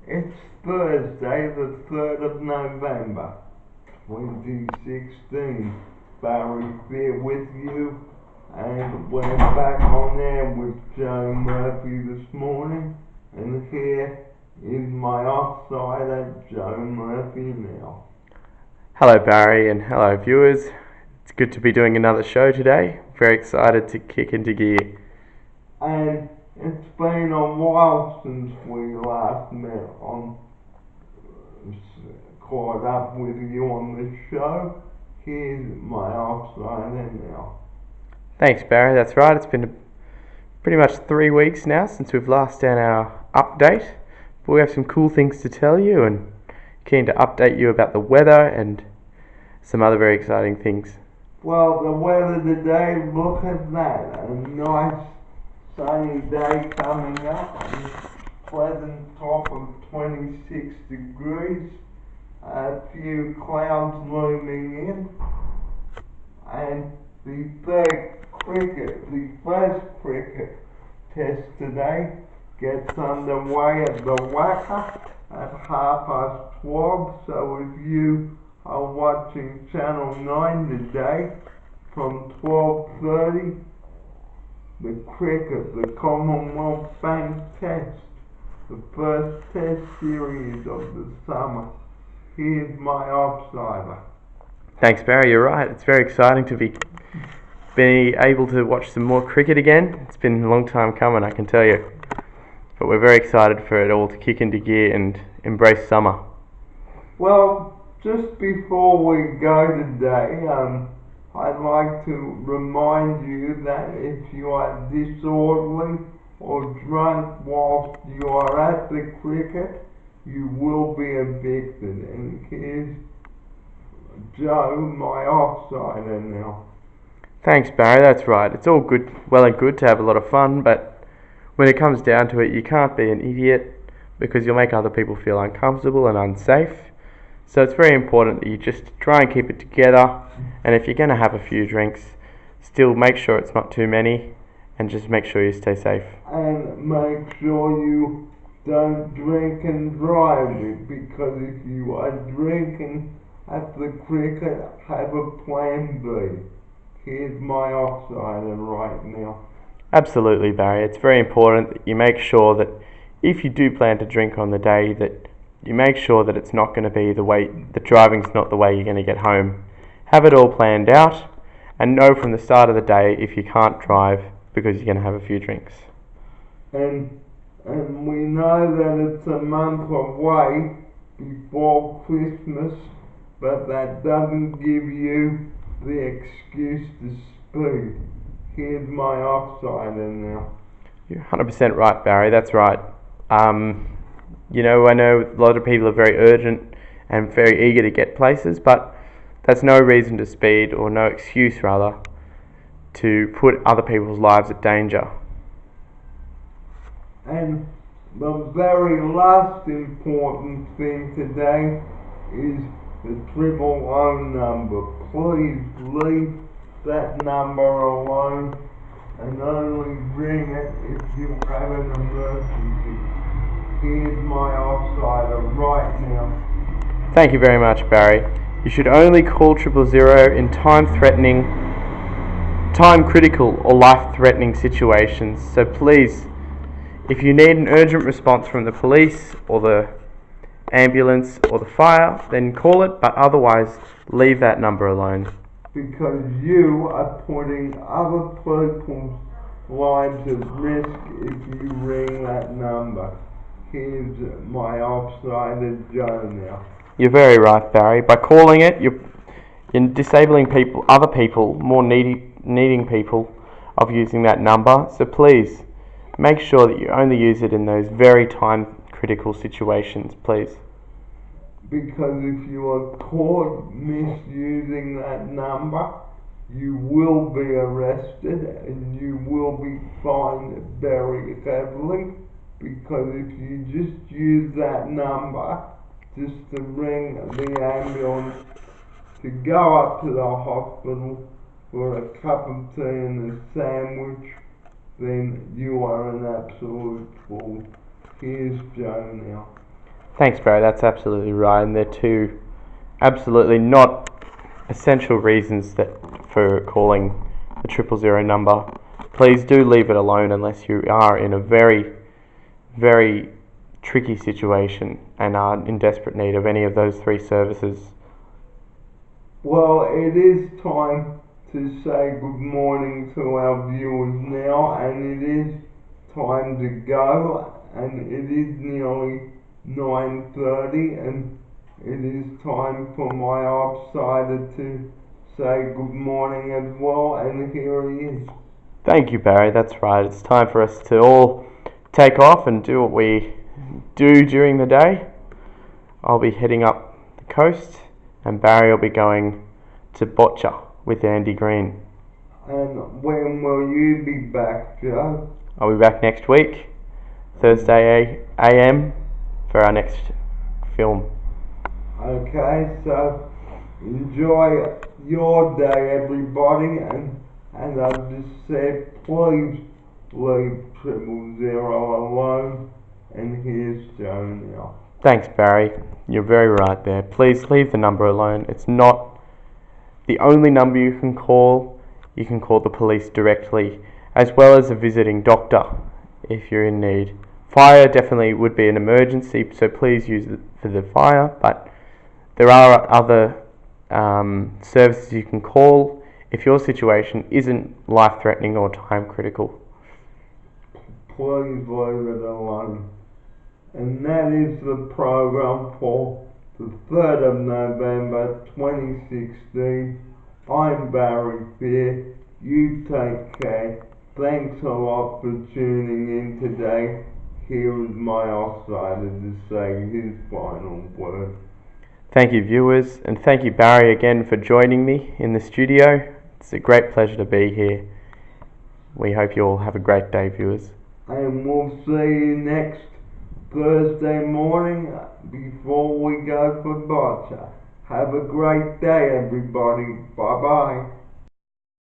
It's Thursday, the 3rd of November, 2016. Barry here with you, and we're back on air with Joe Murphy this morning, and here is my offside at Joe Murphy now. Hello Barry and hello viewers. It's good to be doing another show today. Very excited to kick into gear. And it's been a while since we last met caught up with you on the show. Here's my offside now. Thanks Barry, that's right. It's been pretty much 3 weeks now since we've last done our update. But we have some cool things to tell you and keen to update you about the weather and some other very exciting things. Well, the weather today, look at that. A nice sunny day coming up. Pleasant top of 26 degrees. A few clouds looming in. And the first cricket test today gets underway at the Wacker at 12:30. So if you are watching Channel 9 today from 12:30, the cricket, the Commonwealth Bank Test, the first test series of the summer. Here's my offsider. Thanks Barry, you're right. It's very exciting to be able to watch some more cricket again. It's been a long time coming, I can tell you. But we're very excited for it all to kick into gear and embrace summer. Well, just before we go today, I'd like to remind you that if you are disorderly or drunk whilst you are at the cricket, you will be evicted. And here's Joe, my offsider now. Thanks Barry, that's right. It's all good, well and good to have a lot of fun, but when it comes down to it, you can't be an idiot because you'll make other people feel uncomfortable and unsafe. So it's very important that you just try and keep it together, and if you're going to have a few drinks, still make sure it's not too many, and just make sure you stay safe. And make sure you don't drink and drive it, because if you are drinking at the cricket, have a plan B. Here's my offsider right now. Absolutely Barry, it's very important that you make sure that if you do plan to drink on the day, that you make sure that it's not going to be the driving's not the way you're going to get home. Have it all planned out and know from the start of the day if you can't drive because you're going to have a few drinks. And we know that it's a month away before Christmas, but that doesn't give you the excuse to speed. Here's my offsider now. You're 100% right Barry, that's right. I know a lot of people are very urgent and very eager to get places, but that's no reason to speed, or no excuse rather, to put other people's lives at danger. And the very last important thing today is the 000 number. Please leave that number alone and only ring it if you have an emergency. Here's my offsider right now. Thank you very much Barry. You should only call 000 in time critical or life-threatening situations. So please, if you need an urgent response from the police or the ambulance or the fire, then call it, but otherwise leave that number alone. Because you are putting other people's lives at risk if you ring that number. Here's my offsider Joe now. You're very right Barry. By calling it, you're disabling other people, more needing people, of using that number. So please, make sure that you only use it in those very time critical situations, please. Because if you are caught misusing that number, you will be arrested and you will be fined very heavily. Because if you just use that number just to ring the ambulance to go up to the hospital for a cup of tea and a sandwich, then you are an absolute fool. Here's Joe now. Thanks, Barry. That's absolutely right, and they're two absolutely not essential reasons that for calling the 000 number. Please do leave it alone unless you are in a very, very tricky situation and are in desperate need of any of those three services. Well, it is time to say good morning to our viewers now, and it is time to go, and it is nearly 9:30, and it is time for my offsider to say good morning as well, and here he is. Thank you, Barry. That's right. It's time for us to all take off and do what we do during the day. I'll be heading up the coast, and Barry will be going to Botcher with Andy Green. And when will you be back, Joe? I'll be back next week, Thursday AM, for our next film. Okay, so enjoy your day, everybody, and as I've just said, please leave 000 alone, and here's Joe now. Thanks, Barry. You're very right there. Please leave the number alone. It's not the only number you can call. You can call the police directly, as well as a visiting doctor if you're in need. Fire definitely would be an emergency, so please use it for the fire, but there are other services you can call if your situation isn't life-threatening or time-critical. Please leave it alone. And that is the program for the 3rd of November 2016. I'm Barry Fear. You take care. Thanks a lot for tuning in today. Here is my offsider to say his final word. Thank you, viewers, and thank you, Barry, again for joining me in the studio. It's a great pleasure to be here. We hope you all have a great day, viewers. And we'll see you next Thursday morning before we go for Botcher. Have a great day, everybody. Bye-bye.